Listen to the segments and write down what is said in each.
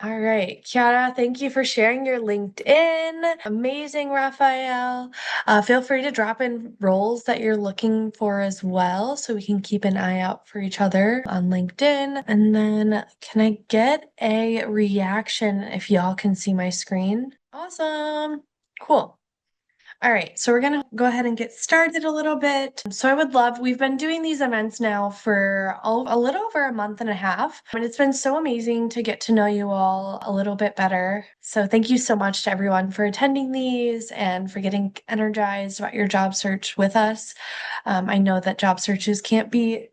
All right, Kiara, thank you for sharing your LinkedIn. Amazing, Raphael. Feel free to drop in roles that you're looking for as well, so we can keep an eye out for each other on LinkedIn. And then, can I get a reaction if y'all can see my screen? Awesome. Cool. All right, so we're gonna go ahead and get started a little bit. So I would love, we've been doing these events now for a little over a month and a half, and it's been so amazing to get to know you all a little bit better. So thank you so much to everyone for attending these and for getting energized about your job search with us. I know that job searches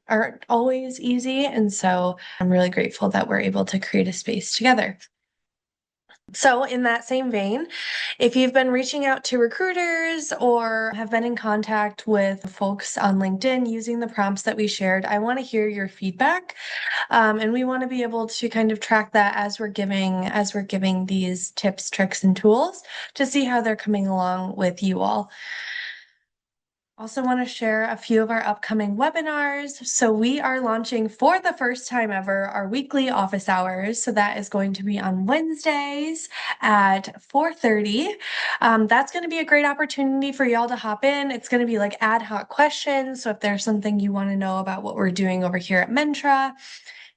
aren't always easy, and so I'm really grateful that we're able to create a space together. So, in that same vein, if you've been reaching out to recruiters or have been in contact with folks on LinkedIn using the prompts that we shared, I want to hear your feedback. And we want to be able to kind of track that as we're giving these tips, tricks, and tools to see how they're coming along with you all. Also want to share a few of our upcoming webinars. So we are launching for the first time ever our weekly office hours. So that is going to be on Wednesdays at 4:30. That's going to be a great opportunity for y'all to hop in. It's going to be like ad hoc questions. So if there's something you want to know about what we're doing over here at Mentra,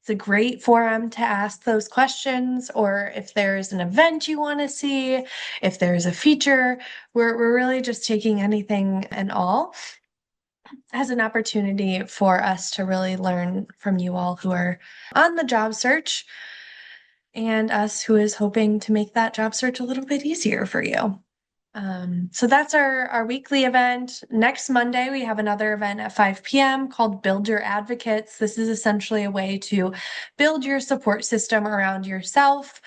it's a great forum to ask those questions, or if there's an event you want to see, if there's a feature, we're really just taking anything and all as an opportunity for us to really learn from you all who are on the job search and us who is hoping to make that job search a little bit easier for you. So that's our weekly event. Next Monday, we have another event at 5 p.m. called Build Your Advocates. This is essentially a way to build your support system around yourself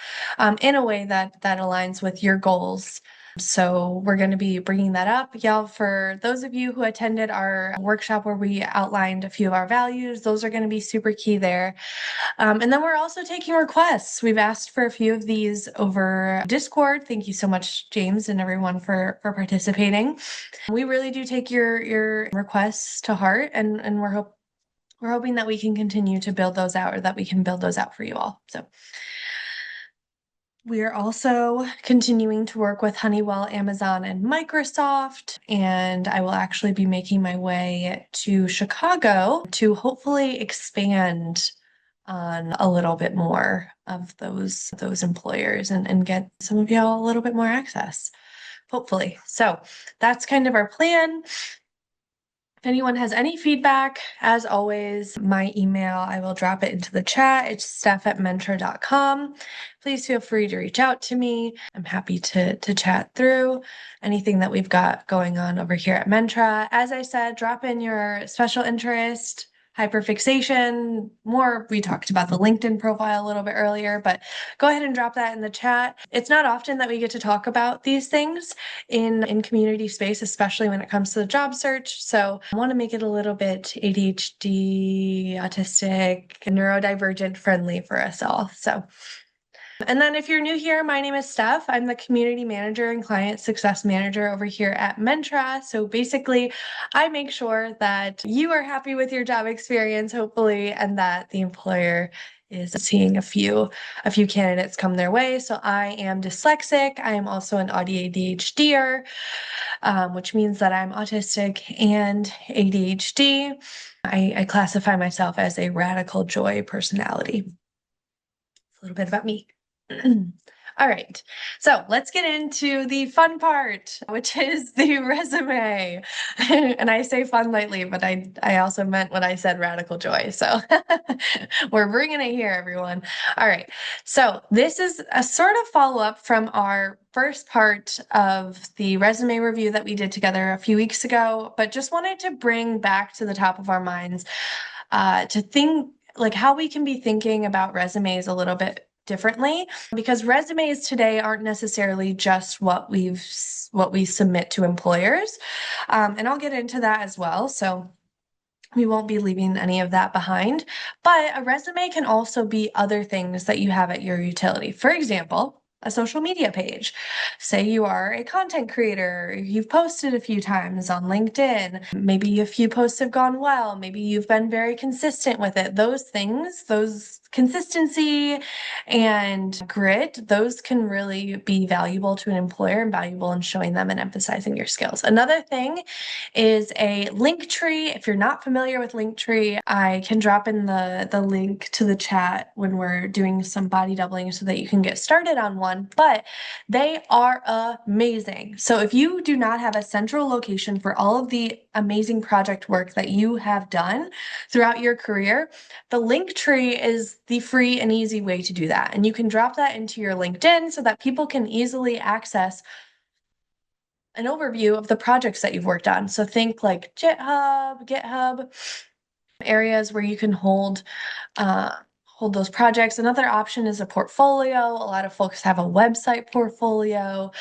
in a way that aligns with your goals. So we're going to be bringing that up. Y'all, for those of you who attended our workshop where we outlined a few of our values, those are going to be super key there. And then we're also taking requests. We've asked for a few of these over Discord. Thank you so much, James, and everyone for participating. We really do take your requests to heart, and we're hoping that we can continue to build those out, or that we can build those out for you all. So we are also continuing to work with Honeywell, Amazon, and Microsoft, and I will actually be making my way to Chicago to hopefully expand on a little bit more of those employers and get some of y'all a little bit more access, hopefully. So that's kind of our plan. If anyone has any feedback, as always, my email, I will drop it into the chat. It's steph@mentra.com. Please feel free to reach out to me. I'm happy to chat through anything that we've got going on over here at Mentra. As I said, drop in your special interest, hyperfixation, more. We talked about the LinkedIn profile a little bit earlier, but go ahead and drop that in the chat. It's not often that we get to talk about these things in community space, especially when it comes to the job search. So I want to make it a little bit ADHD, autistic, neurodivergent friendly for us all. So and then if you're new here, my name is Steph. I'm the community manager and client success manager over here at Mentra. So basically, I make sure that you are happy with your job experience, hopefully, and that the employer is seeing a few candidates come their way. So I am dyslexic. I am also an ADHDer, which means that I'm autistic and ADHD. I classify myself as a radical joy personality. A little bit about me. All right, so let's get into the fun part, which is the resume. And I say fun lightly, but I also meant when I said radical joy. So we're bringing it here, everyone. All right, so this is a sort of follow-up from our first part of the resume review that we did together a few weeks ago, but just wanted to bring back to the top of our minds to think like how we can be thinking about resumes a little bit differently, because resumes today aren't necessarily just what we submit to employers. And I'll get into that as well. So we won't be leaving any of that behind, but a resume can also be other things that you have at your utility. For example, a social media page. Say you are a content creator, you've posted a few times on LinkedIn, maybe a few posts have gone well, maybe you've been very consistent with it. Those things, those consistency and grit, those can really be valuable to an employer and valuable in showing them and emphasizing your skills. Another thing is a link tree. If you're not familiar with Linktree, I can drop in the link to the chat when we're doing some body doubling so that you can get started on one, but they are amazing. So if you do not have a central location for all of the amazing project work that you have done throughout your career, the link tree is the free and easy way to do that. And you can drop that into your LinkedIn so that people can easily access an overview of the projects that you've worked on. So think like GitHub, areas where you can hold those projects. Another option is a portfolio. A lot of folks have a website portfolio,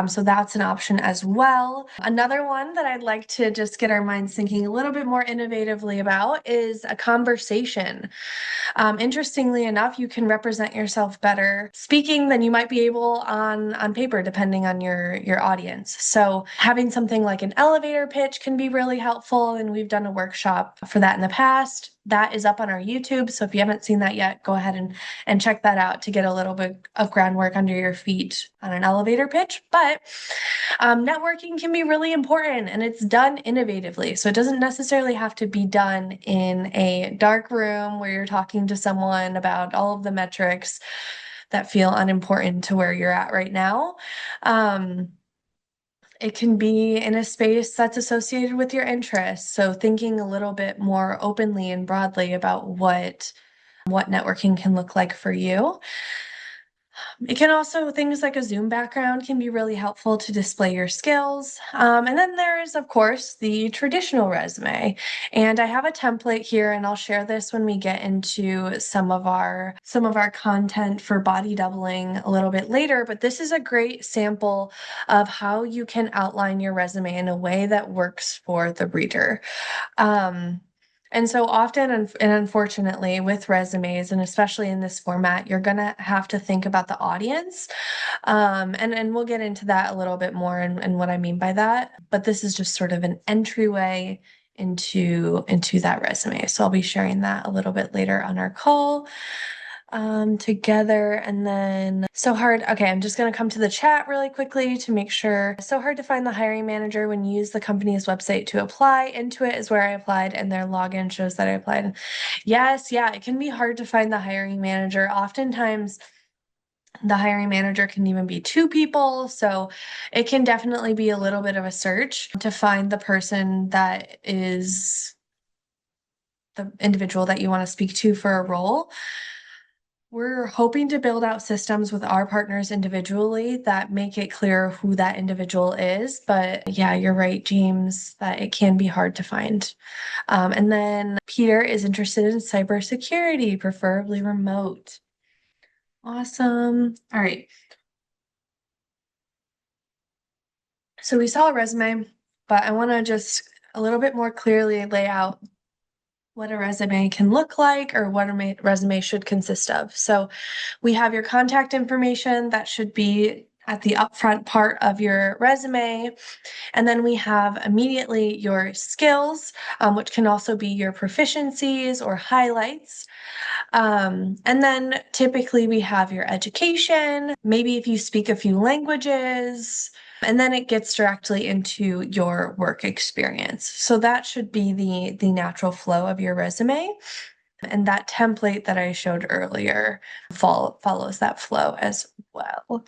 so that's an option as well. Another one that I'd like to just get our minds thinking a little bit more innovatively about is a conversation. Interestingly enough, you can represent yourself better speaking than you might be able on paper, depending on your audience. So having something like an elevator pitch can be really helpful, and we've done a workshop for that in the past. That is up on our YouTube, so if you haven't seen that yet, go ahead and check that out to get a little bit of groundwork under your feet on an elevator pitch. But networking can be really important, and it's done innovatively. So it doesn't necessarily have to be done in a dark room where you're talking to someone about all of the metrics that feel unimportant to where you're at right now. It can be in a space that's associated with your interests. So thinking a little bit more openly and broadly about what networking can look like for you. It can also, things like a Zoom background can be really helpful to display your skills. And then there's, of course, the traditional resume. And I have a template here, and I'll share this when we get into some of our content for body doubling a little bit later. But this is a great sample of how you can outline your resume in a way that works for the reader. And so often, and unfortunately, with resumes, and especially in this format, you're going to have to think about the audience. And we'll get into that a little bit more and what I mean by that. But this is just sort of an entryway into that resume. So I'll be sharing that a little bit later on our call together. And then so hard. Okay, I'm just going to come to the chat really quickly to make sure. So hard to find the hiring manager when you use the company's website to apply. Intuit is where I applied, and their login shows that I applied. Yes, yeah, it can be hard to find the hiring manager. Oftentimes, the hiring manager can even be two people. So it can definitely be a little bit of a search to find the person that is the individual that you want to speak to for a role. We're hoping to build out systems with our partners individually that make it clear who that individual is. But yeah, you're right, James, that it can be hard to find. And then Peter is interested in cybersecurity, preferably remote. Awesome. All right. So we saw a resume, but I want to just a little bit more clearly lay out what a resume can look like or what a resume should consist of. So we have your contact information that should be at the upfront part of your resume. And then we have immediately your skills, which can also be your proficiencies or highlights. And then typically we have your education, maybe if you speak a few languages, and then it gets directly into your work experience. So that should be the natural flow of your resume. And that template that I showed earlier follows that flow as well.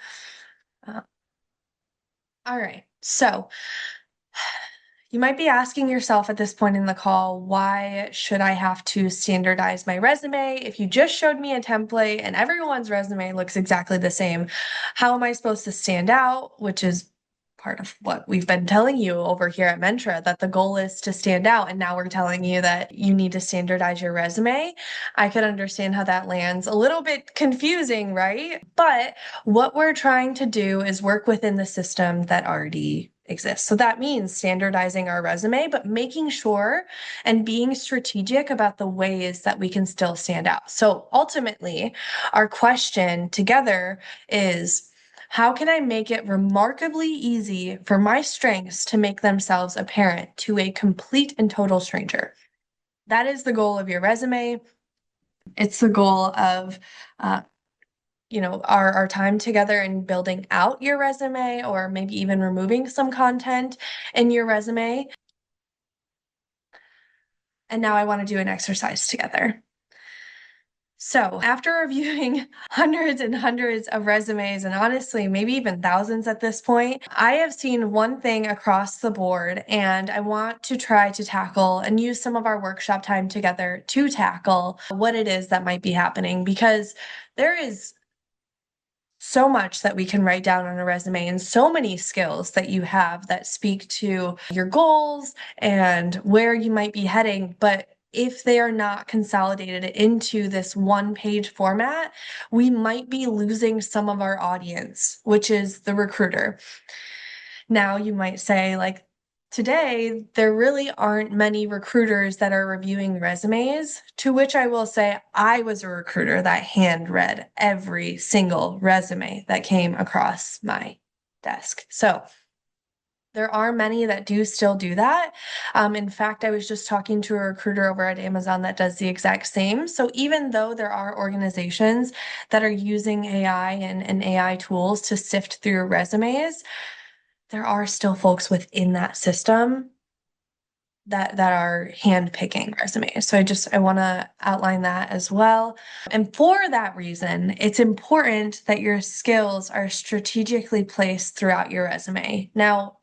All right, so you might be asking yourself at this point in the call, why should I have to standardize my resume? If you just showed me a template and everyone's resume looks exactly the same, how am I supposed to stand out? Which is part of what we've been telling you over here at Mentra, that the goal is to stand out. And now we're telling you that you need to standardize your resume. I could understand how that lands a little bit confusing, right? But what we're trying to do is work within the system that already exists. So that means standardizing our resume, but making sure and being strategic about the ways that we can still stand out. So ultimately, our question together is, How can I make it remarkably easy for my strengths to make themselves apparent to a complete and total stranger? That is the goal of your resume. It's the goal of, uh, our time together and building out your resume, or maybe even removing some content in your resume. And now I want to do an exercise together. So, after reviewing hundreds and hundreds of resumes, and honestly, maybe even thousands at this point, I have seen one thing across the board, and I want to try to tackle and use some of our workshop time together to tackle what it is that might be happening, because there is so much that we can write down on a resume and so many skills that you have that speak to your goals and where you might be heading. But if they are not consolidated into this one-page format, we might be losing some of our audience, which is the recruiter. Now, you might say, like, today, there really aren't many recruiters that are reviewing resumes, to which I will say I was a recruiter that hand read every single resume that came across my desk. So there are many that do still do that. In fact, I was just talking to a recruiter over at Amazon that does the exact same. So even though there are organizations that are using AI and AI tools to sift through resumes, there are still folks within that system that are hand-picking resumes. So I want to outline that as well. And for that reason, it's important that your skills are strategically placed throughout your resume. Now,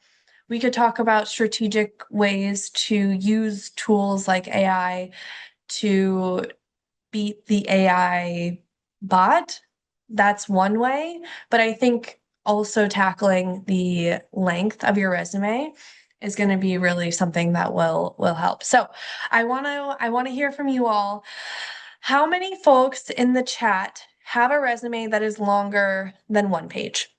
we could talk about strategic ways to use tools like AI to beat the AI bot. That's one way, but I think also tackling the length of your resume is going to be really something that will help. So, I want to hear from you all. How many folks in the chat have a resume that is longer than one page?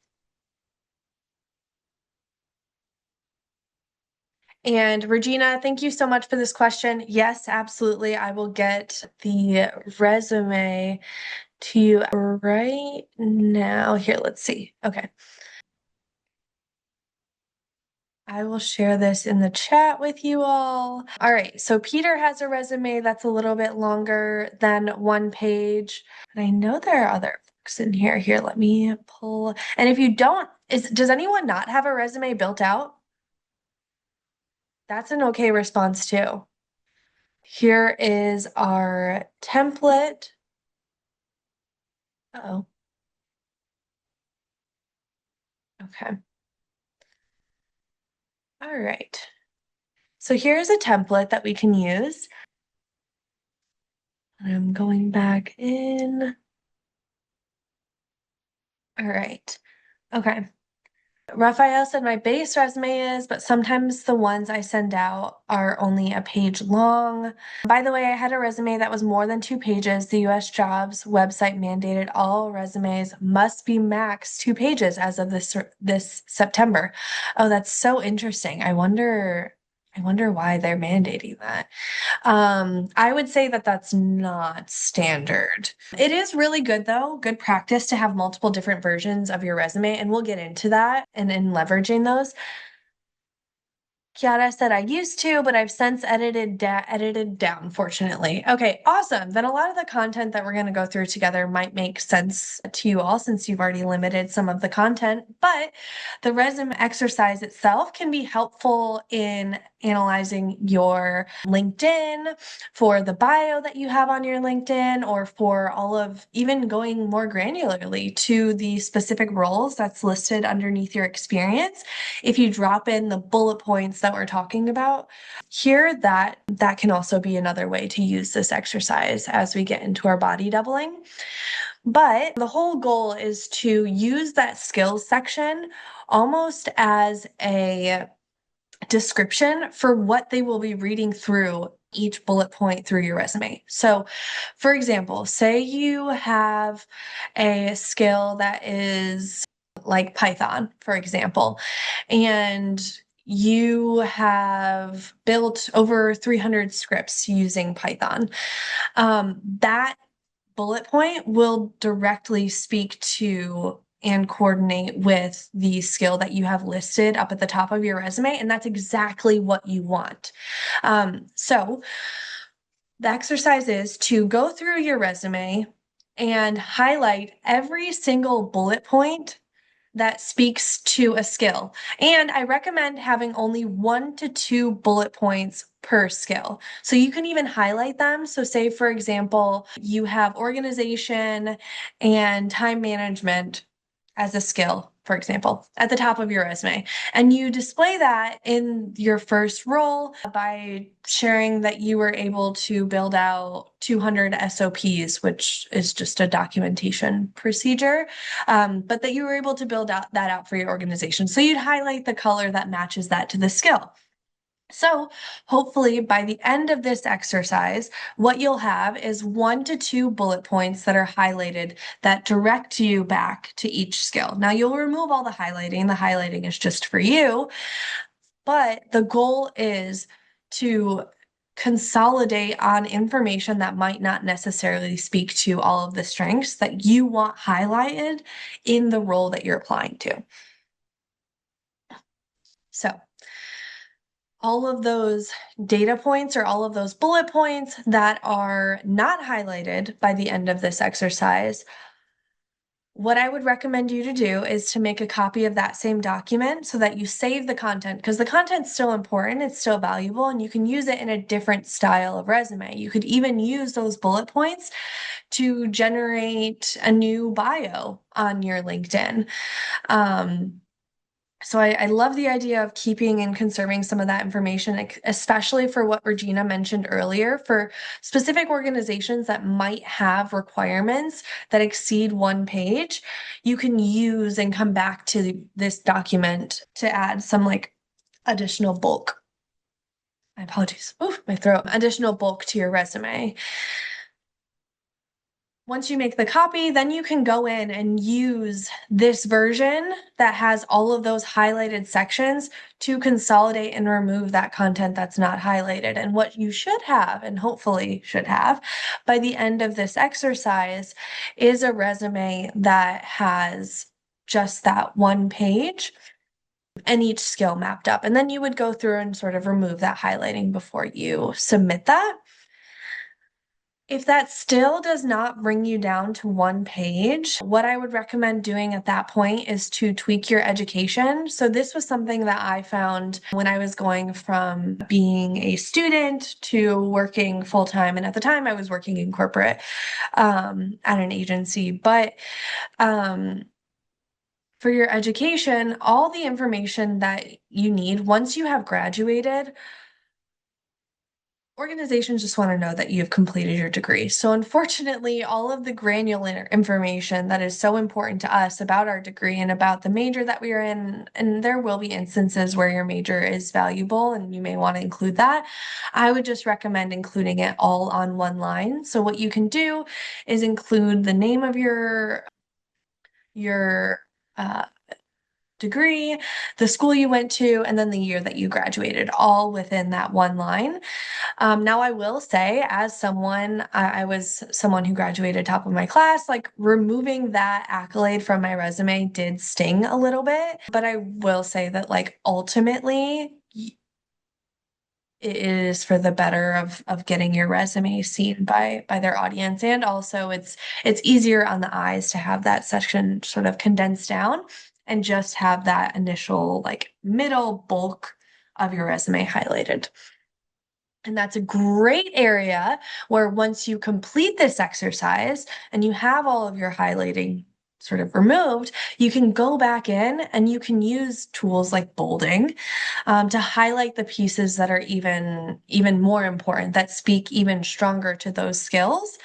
And Regina, thank you so much for this question. Yes, absolutely. I will get the resume to you right now. Here, let's see. Okay. I will share this in the chat with you all. All right, so Peter has a resume that's a little bit longer than one page. And I know there are other folks in here. Here, let me pull. And if you don't, does anyone not have a resume built out? That's an okay response too. Here is our template. Oh, okay. All right. So here's a template that we can use. I'm going back in. All right. Okay. Raphael said my base resume is, but sometimes the ones I send out are only a page long. By the way, I had a resume that was more than 2 pages. The US Jobs website mandated all resumes must be max 2 pages as of this September. Oh, that's so interesting. I wonder why they're mandating that. I would say that that's not standard. It is really good, though, good practice to have multiple different versions of your resume, and we'll get into that and in leveraging those. Kiara said, I used to, but I've since edited down, fortunately. Okay, awesome. Then a lot of the content that we're going to go through together might make sense to you all since you've already limited some of the content, but the resume exercise itself can be helpful in analyzing your LinkedIn, for the bio that you have on your LinkedIn, or for all of even going more granularly to the specific roles that's listed underneath your experience. If you drop in the bullet points that we're talking about here, that can also be another way to use this exercise as we get into our body doubling. But the whole goal is to use that skills section almost as a description for what they will be reading through each bullet point through your resume. So, for example, say you have a skill that is like Python, for example, and you have built over 300 scripts using Python. That bullet point will directly speak to and coordinate with the skill that you have listed up at the top of your resume. And that's exactly what you want. So the exercise is to go through your resume and highlight every single bullet point that speaks to a skill. And I recommend having only 1 to 2 bullet points per skill. So you can even highlight them. So say, for example, you have organization and time management as a skill, for example, at the top of your resume. And you display that in your first role by sharing that you were able to build out 200 SOPs, which is just a documentation procedure, but that you were able to build that out for your organization. So you'd highlight the color that matches that to the skill. So hopefully by the end of this exercise, what you'll have is 1 to 2 bullet points that are highlighted that direct you back to each skill. Now you'll remove all the highlighting. The highlighting is just for you, but the goal is to consolidate on information that might not necessarily speak to all of the strengths that you want highlighted in the role that you're applying to. So all of those data points or all of those bullet points that are not highlighted by the end of this exercise, what I would recommend you to do is to make a copy of that same document so that you save the content, because the content's still important, it's still valuable, and you can use it in a different style of resume. You could even use those bullet points to generate a new bio on your LinkedIn. So I love the idea of keeping and conserving some of that information, especially for what Regina mentioned earlier, for specific organizations that might have requirements that exceed 1 page. You can use and come back to this document to add some like additional bulk. My apologies. Oof, my throat. Additional bulk to your resume. Once you make the copy, then you can go in and use this version that has all of those highlighted sections to consolidate and remove that content that's not highlighted. And what you should have, and hopefully should have, by the end of this exercise is a resume that has just that 1 page and each skill mapped up. And then you would go through and sort of remove that highlighting before you submit that. If that still does not bring you down to 1 page, what I would recommend doing at that point is to tweak your education. So this was something that I found when I was going from being a student to working full-time. And at the time I was working in corporate at an agency. But for your education, all the information that you need once you have graduated, organizations just want to know that you've completed your degree. So unfortunately, all of the granular information that is so important to us about our degree and about the major that we are in, and there will be instances where your major is valuable and you may want to include that. I would just recommend including it all on one line. So what you can do is include the name of your degree, the school you went to, and then the year that you graduated, all within that one line. Now, I will say, as someone, I was someone who graduated top of my class, like removing that accolade from my resume did sting a little bit. But I will say that, like, ultimately, it is for the better of getting your resume seen by their audience. And also it's easier on the eyes to have that section sort of condensed down and just have that initial like middle bulk of your resume highlighted. And that's a great area where once you complete this exercise and you have all of your highlighting sort of removed, you can go back in and you can use tools like bolding to highlight the pieces that are even more important, that speak even stronger to those skills.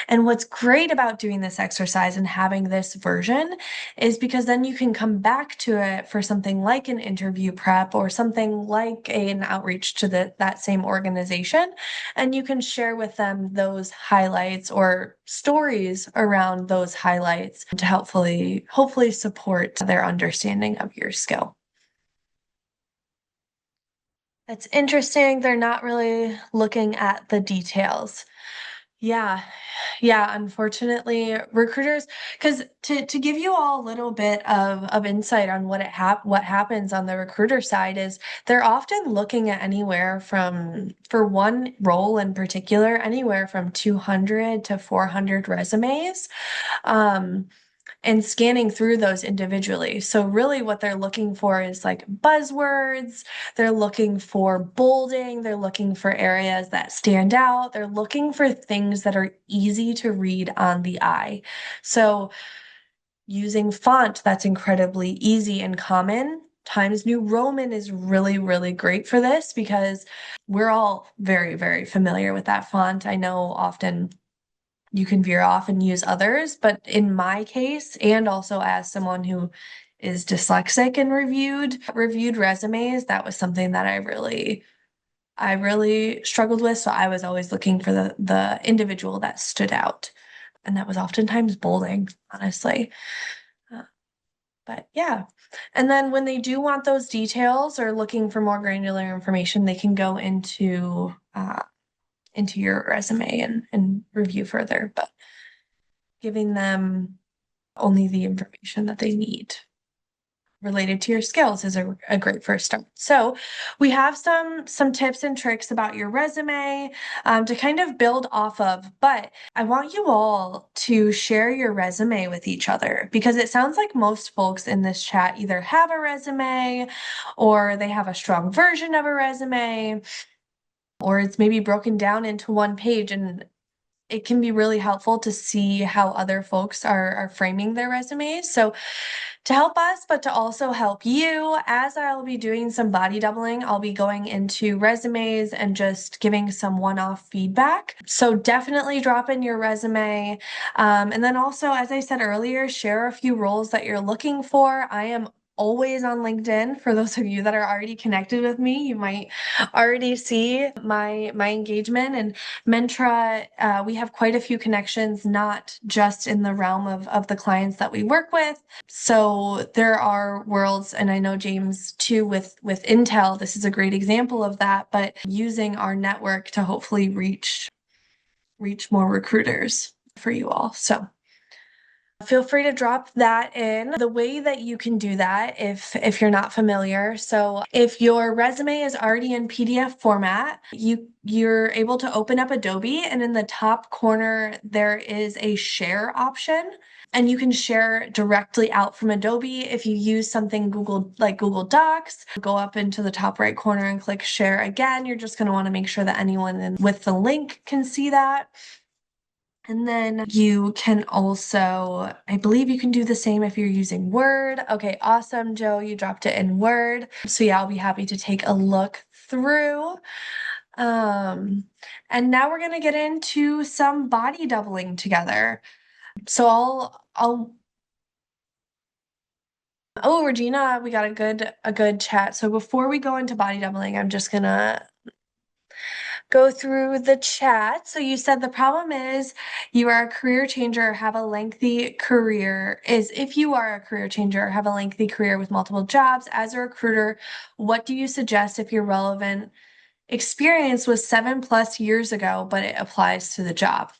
And what's great about doing this exercise and having this version is because then you can come back to it for something like an interview prep or something like an outreach to that same organization. And you can share with them those highlights or stories around those highlights to hopefully support their understanding of your skill. It's interesting. They're not really looking at the details. Yeah, Yeah, unfortunately, recruiters, because to give you all a little bit of insight on what happens on the recruiter side is they're often looking at anywhere from, for one role in particular, anywhere from 200 to 400 resumes. Um, and scanning through those individually. So really what they're looking for is like buzzwords, they're looking for bolding, they're looking for areas that stand out, they're looking for things that are easy to read on the eye. So using font that's incredibly easy and common. Times New Roman is really, really great for this because we're all very, very familiar with that font. I know often you can veer off and use others. But in my case, and also as someone who is dyslexic and reviewed resumes, that was something that I really struggled with. So I was always looking for the individual that stood out. And that was oftentimes bolding, honestly. Uh, but yeah. And then when they do want those details or looking for more granular information, they can go into your resume and review further. But giving them only the information that they need related to your skills is a great first start. So we have some tips and tricks about your resume to kind of build off of, but I want you all to share your resume with each other because it sounds like most folks in this chat either have a resume or they have a strong version of a resume or it's maybe broken down into one page, and it can be really helpful to see how other folks are framing their resumes. So to help us, but to also help you, as I'll be doing some body doubling, I'll be going into resumes and just giving some one-off feedback. So definitely drop in your resume. And then also, as I said earlier, share a few roles that you're looking for. I am always on LinkedIn. For those of you that are already connected with me, you might already see my engagement. And Mentra, we have quite a few connections, not just in the realm of the clients that we work with. So there are worlds, and I know James too with Intel, this is a great example of that, but using our network to hopefully reach more recruiters for you all. So feel free to drop that in. The way that you can do that, if you're not familiar, so if your resume is already in PDF format, you're able to open up Adobe, and in the top corner there is a share option. And you can share directly out from Adobe. If you use something like Google Docs, go up into the top right corner and click share again. You're just going to want to make sure that anyone with the link can see that. And then you can also, I believe you can do the same if you're using Word. Okay, awesome, Joe, you dropped it in Word. So yeah, I'll be happy to take a look through. And now we're gonna get into some body doubling together. So oh, Regina, we got a good chat. So before we go into body doubling, I'm just gonna go through the chat. So you said the problem is you are a career changer or have a lengthy career is if you are a career changer or have a lengthy career with multiple jobs as a recruiter, what do you suggest if your relevant experience was 7+ years ago, but it applies to the job?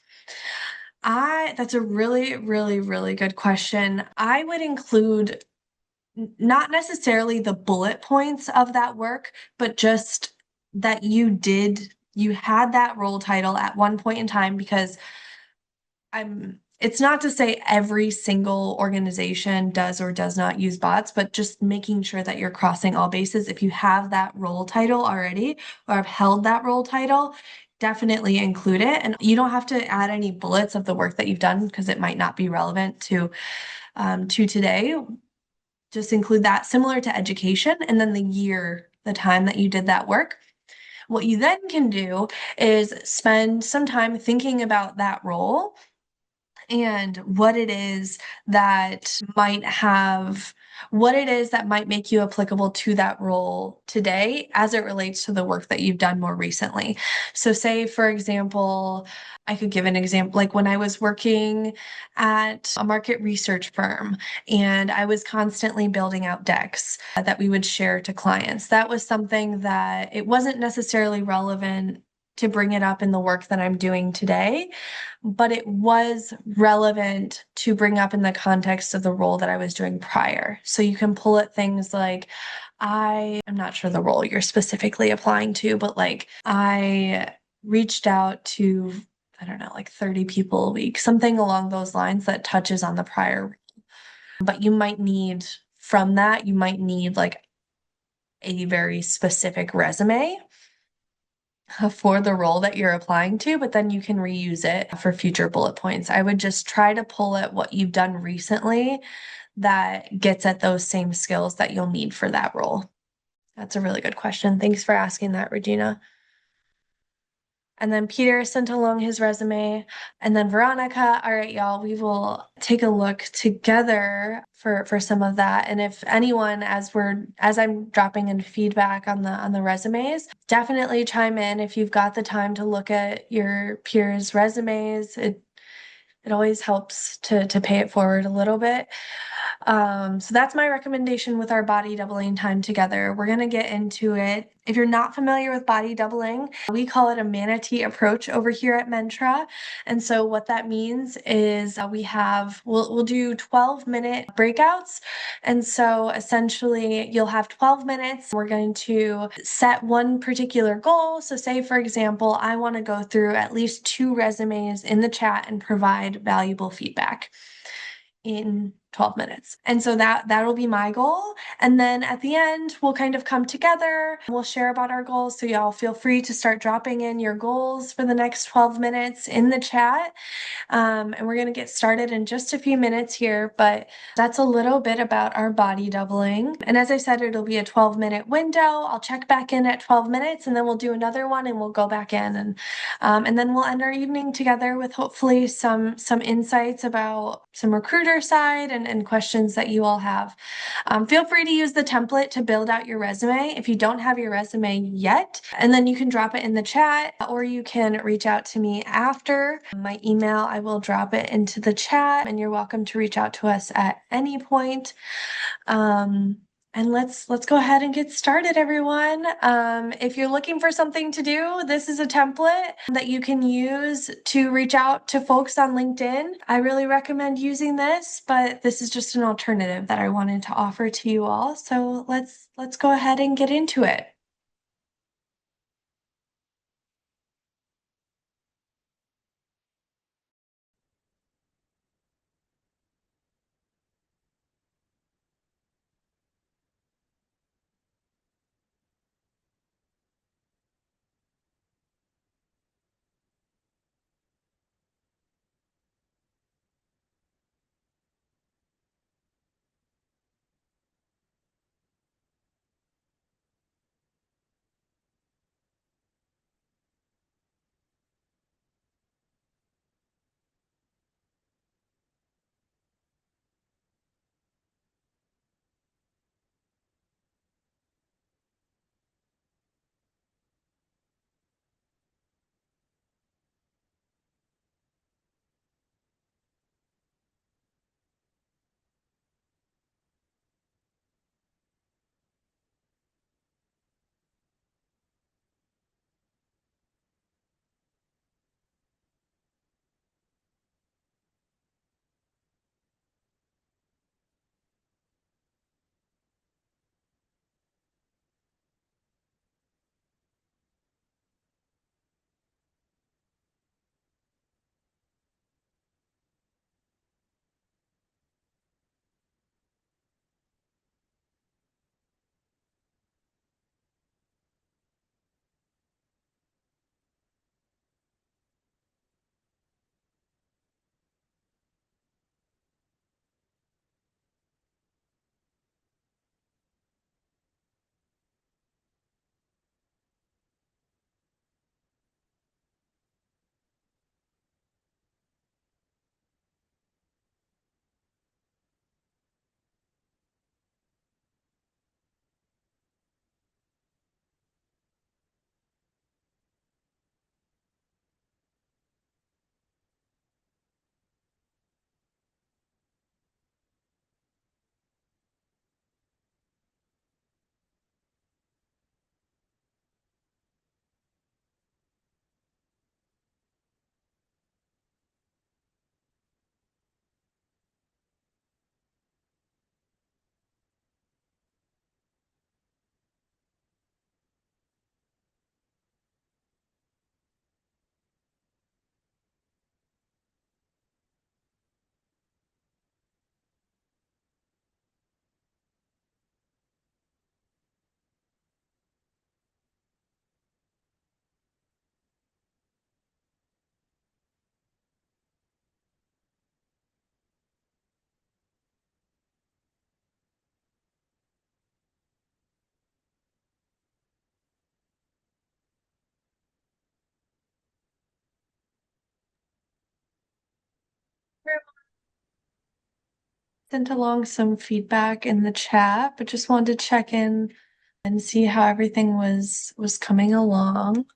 That's a really, really, really good question. I would include not necessarily the bullet points of that work, but just that you had that role title at one point in time because it's not to say every single organization does or does not use bots, but just making sure that you're crossing all bases. If you have that role title already or have held that role title, definitely include it. And you don't have to add any bullets of the work that you've done because it might not be relevant to today. Just include that, similar to education, and then the time that you did that work. What you then can do is spend some time thinking about that role and what it is that might make you applicable to that role today as it relates to the work that you've done more recently. So say, for example, I could give an example, like when I was working at a market research firm and I was constantly building out decks that we would share to clients. That was something that it wasn't necessarily relevant to bring it up in the work that I'm doing today, but it was relevant to bring up in the context of the role that I was doing prior. So you can pull at things like, I'm not sure the role you're specifically applying to, but like I reached out to, I don't know, like 30 people a week, something along those lines that touches on the prior. But you might need, from that, you might need like a very specific resume for the role that you're applying to, but then you can reuse it for future bullet points. I would just try to pull at what you've done recently that gets at those same skills that you'll need for that role. That's a really good question. Thanks for asking that, Regina. And then Peter sent along his resume. And then Veronica, all right, y'all, we will take a look together for some of that. And if anyone, as I'm dropping in feedback on the resumes, definitely chime in if you've got the time to look at your peers' resumes. It always helps to pay it forward a little bit. So that's my recommendation with our body doubling time together. We're going to get into it. If you're not familiar with body doubling, we call it a manatee approach over here at Mentra. And so what that means is we'll do 12-minute breakouts. And so essentially you'll have 12 minutes. We're going to set one particular goal. So say, for example, I want to go through at least 2 resumes in the chat and provide valuable feedback in 12 minutes. And so that'll be my goal. And then at the end, we'll kind of come together. We'll share about our goals. So y'all feel free to start dropping in your goals for the next 12 minutes in the chat. And we're going to get started in just a few minutes here, but that's a little bit about our body doubling. And as I said, it'll be a 12-minute window. I'll check back in at 12 minutes and then we'll do another one and we'll go back in and then we'll end our evening together with hopefully some insights about some recruiter side and questions that you all have. Feel free to use the template to build out your resume if you don't have your resume yet, and then you can drop it in the chat or you can reach out to me after. My email, I will drop it into the chat, and you're welcome to reach out to us at any point. And let's go ahead and get started, everyone. If you're looking for something to do, this is a template that you can use to reach out to folks on LinkedIn. I really recommend using this, but this is just an alternative that I wanted to offer to you all. So let's go ahead and get into it. sent along some feedback in the chat, but just wanted to check in and see how everything was coming along.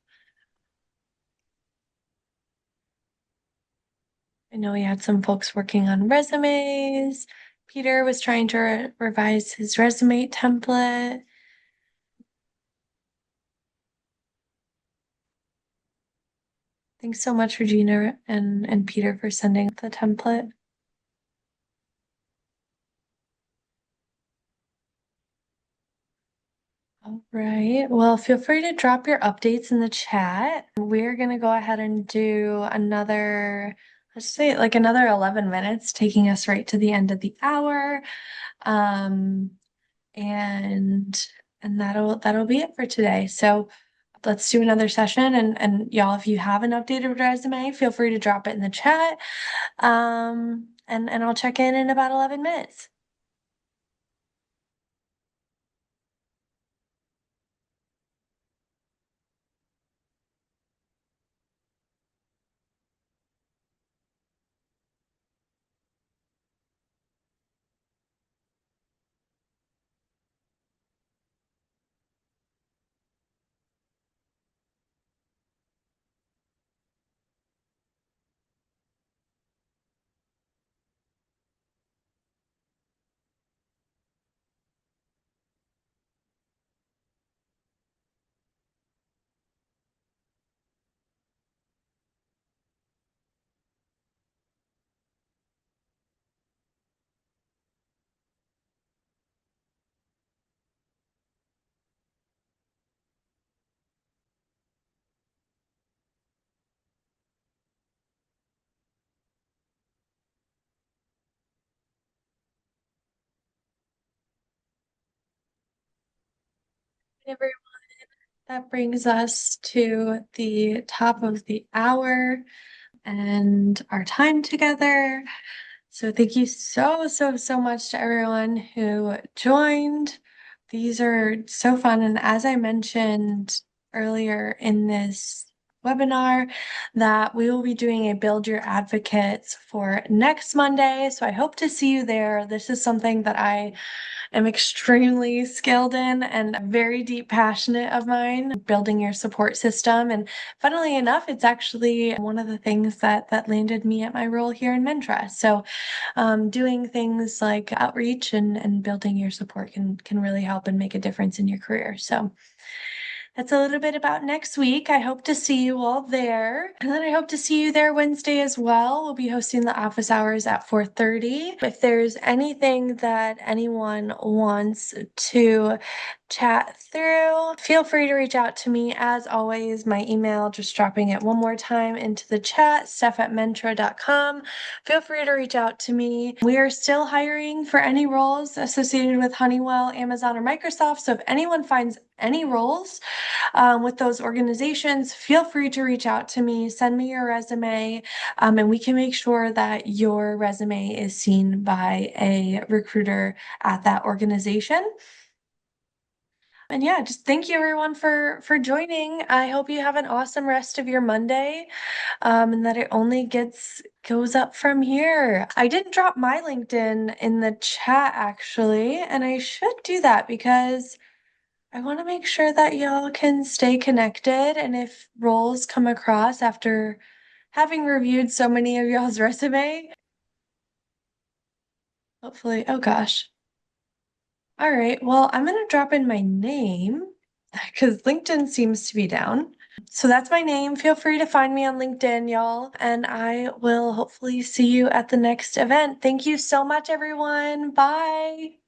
I know we had some folks working on resumes. Peter was trying to revise his resume template. Thanks so much, Regina and Peter, for sending the template. All right. Well, feel free to drop your updates in the chat. We're going to go ahead and do another, let's say like another 11 minutes, taking us right to the end of the hour. Um, and that'll be it for today. So let's do another session and y'all, if you have an updated resume, feel free to drop it in the chat. And I'll check in about 11 minutes. Everyone, that brings us to the top of the hour and our time together. So thank you so much to everyone who joined. These are so fun. And as I mentioned earlier in this webinar, that we will be doing a Build Your Advocates for next Monday. So I hope to see you there. This is something that I am extremely skilled in and a very deep passionate of mine, building your support system. And funnily enough, it's actually one of the things that landed me at my role here in Mentra. So doing things like outreach and building your support can really help and make a difference in your career. So that's a little bit about next week. I hope to see you all there. And then I hope to see you there Wednesday as well. We'll be hosting the office hours at 4:30. If there's anything that anyone wants to chat through, feel free to reach out to me. As always, my email, just dropping it one more time into the chat, steph@mentra.com. Feel free to reach out to me. We are still hiring for any roles associated with Honeywell, Amazon, or Microsoft. So if anyone finds any roles with those organizations, feel free to reach out to me, send me your resume, and we can make sure that your resume is seen by a recruiter at that organization. And yeah, just thank you everyone for joining. I hope you have an awesome rest of your Monday, and that it only goes up from here. I didn't drop my LinkedIn in the chat actually, and I should do that because I want to make sure that y'all can stay connected. And if roles come across after having reviewed so many of y'all's resume, hopefully, oh gosh. All right, well, I'm going to drop in my name because LinkedIn seems to be down. So that's my name. Feel free to find me on LinkedIn, y'all, and I will hopefully see you at the next event. Thank you so much, everyone. Bye.